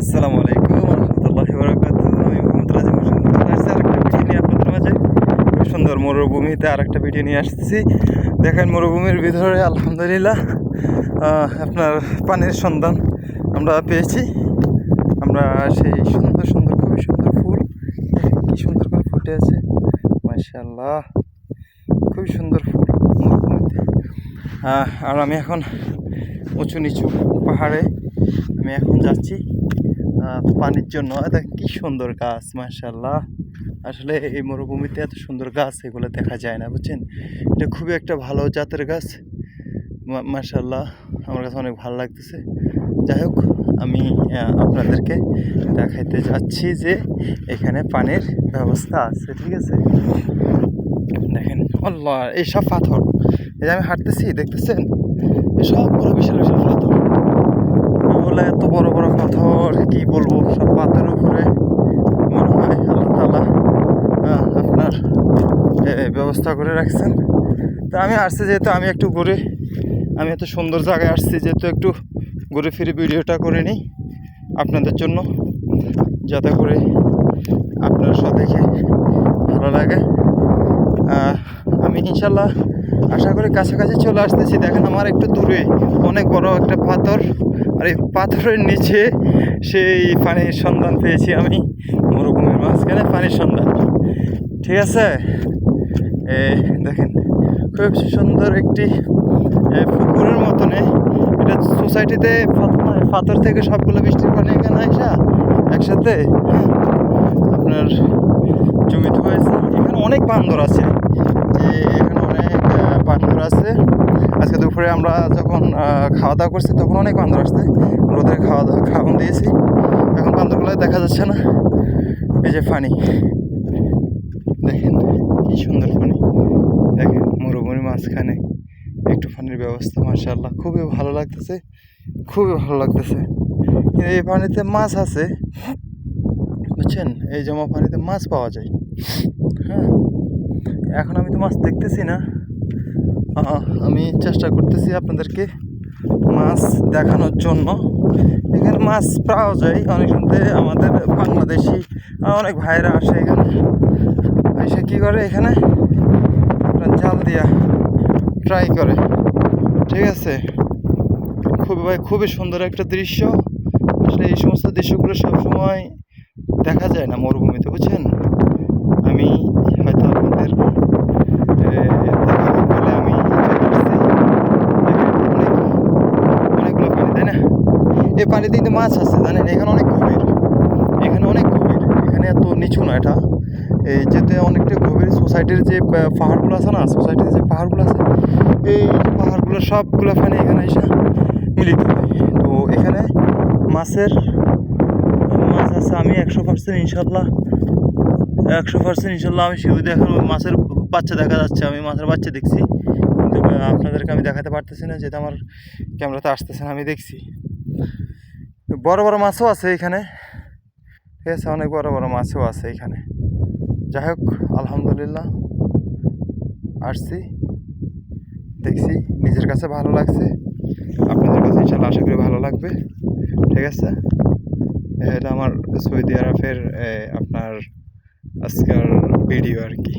আসসালামু আলাইকুম রহমতুল্লাহি বারাকাতুহু। আমি মোহাম্মদ রাজিম হোসেন চলে আসছি আরেকটা ভিডিও নিয়ে আপনাদের মাঝে। খুব সুন্দর মরুভূমিতে আরেকটা ভিডিও নিয়ে আসতেছি। দেখেন মরুভূমির ভিতরে আলহামদুলিল্লাহ আপনার পানির সন্ধান আমরা পেয়েছি। আমরা সেই সুন্দর সুন্দর খুবই সুন্দর ফুল, দেখেন কি সুন্দর করে ফুটে আছে, মাশাআল্লাহ, খুবই সুন্দর ফুল মরুভূমিতে। আর আমি এখন উঁচু নিচু পাহাড়ে আমি এখন যাচ্ছি পানির জন্য। দেখেন কি সুন্দর গাছ, মাশাআল্লাহ। আসলে এই মরুভূমিতে এত সুন্দর গাছ এগুলো দেখা যায় না, বুঝছেন। এটা খুবই একটা ভালো জাতের গাছ, মাশাআল্লাহ। আমার কাছে অনেক ভালো লাগতেছে। যাই হোক, আমি আপনাদেরকে দেখাইতে যাচ্ছি যে এখানে পানির ব্যবস্থা আছে, ঠিক আছে। দেখেন আল্লাহ, এই সব পাথর, এই যে আমি হাঁটতেছি দেখতেছেন, এই সবগুলো বিশাল বিশাল পাথর। বলে এত বড় বড় পাথর, কি বলবো, সব পাথরের উপরে মনে হয় আল্লাহ তাআলা আপনার ব্যবস্থা করে রাখছেন। তো আমি আসছি যেহেতু, আমি একটু ঘুরে, আমি এত সুন্দর জায়গায় আসছি যেহেতু একটু ঘুরে ফিরে ভিডিওটা করে নিই আপনাদের জন্য, যাতে করে আপনার সাথে দেখে ভালো লাগে। আমি ইনশাল্লাহ আশা করি কাছাকাছি চলে আসতেছি। দেখেন আমার একটু দূরে অনেক বড় একটা পাথর, আর এই পাথরের নিচে সেই পানির সন্ধান পেয়েছি আমি। মরুভূমির মাঝখানে পানির সন্ধান, ঠিক আছে। দেখেন খুব সুন্দর একটি পুকুরের মতনে, এটা সোসাইটিতে পাথর থেকে সবগুলো বৃষ্টির পানি এখানে আসা একসাথে আপনার জমিতে হয়েছে। এখানে অনেক বান্দর আছে, যে এখানে অনেক বান্দর আছে। আজকে দুপুরে আমরা যখন খাওয়া দাওয়া করছি তখন অনেক বান্দর আসছে, ওদের খাওয়ান দিয়েছি। এখন বান্দরগুলো দেখা যাচ্ছে না। এই যে পানি, দেখেন কি সুন্দর পানি, দেখেন মরুভূমির মাঝখানে একটু পানির ব্যবস্থা, মাশাআল্লাহ, খুবই ভালো লাগতেছে, খুবই ভালো লাগতেছে। এই পানিতে মাছ আছে, বুঝছেন, এই জমা পানিতে মাছ পাওয়া যায়। হ্যাঁ, এখন আমি তো মাছ দেখতেছি না, আমি চেষ্টা করতেছি আপনাদেরকে মাছ দেখানোর জন্য। এখানে মাছ পাওয়া যায় অনেক শুনতে, আমাদের বাংলাদেশি অনেক ভাইরা আসে এখানে, এসে কী করে এখানে আপনার জাল দিয়া ট্রাই করে, ঠিক আছে। খুবই সুন্দর একটা দৃশ্য। আসলে এই সমস্ত দৃশ্যগুলো সবসময় দেখা যায় না মরুভূমিতে, বুঝছেন। আমি হয়তো আপনাদের দেখাবো বলে আমি চলে আসছি। অনেকগুলো পানি, তাই না। এই পানিতে কিন্তু মাছ আছে, জানেন। এখানে অনেক গভীর, এখানে অনেক গভীর, এখানে এত নিচু না এটা, এই যেতে অনেকটা গভীর। সোসাইটির যে পাহাড়গুলো আছে না, সোসাইটির যে পাহাড়গুলো আছে, এই পাহাড়গুলো সবগুলো পানি এখানে এসে মিলিত হয়। তো এখানে মাছ আছে। আমি 100% ইনশাল্লাহ, 100% ইনশাল্লাহ আমি শিউরি দেখানো মাছের বাচ্চা দেখা যাচ্ছে। আমি মাছের বাচ্চা দেখছি, কিন্তু আপনাদেরকে আমি দেখাতে পারতেছি না যেহেতু আমার ক্যামেরাতে আসতেছে না। আমি দেখছি বড় বড় মাছও আছে এখানে, ঠিক আছে, অনেক বড় বড় মাছও আছে এখানে। যাই হোক, আলহামদুলিল্লাহ আসছি, দেখছি, নিজের কাছে ভালো লাগছে, আপনাদের কাছে ইনশাল্লাহ আশা করি ভালো লাগবে, ঠিক আছে। এটা আমার সৌদি আরবের আপনার আজকের ভিডিও আর কি।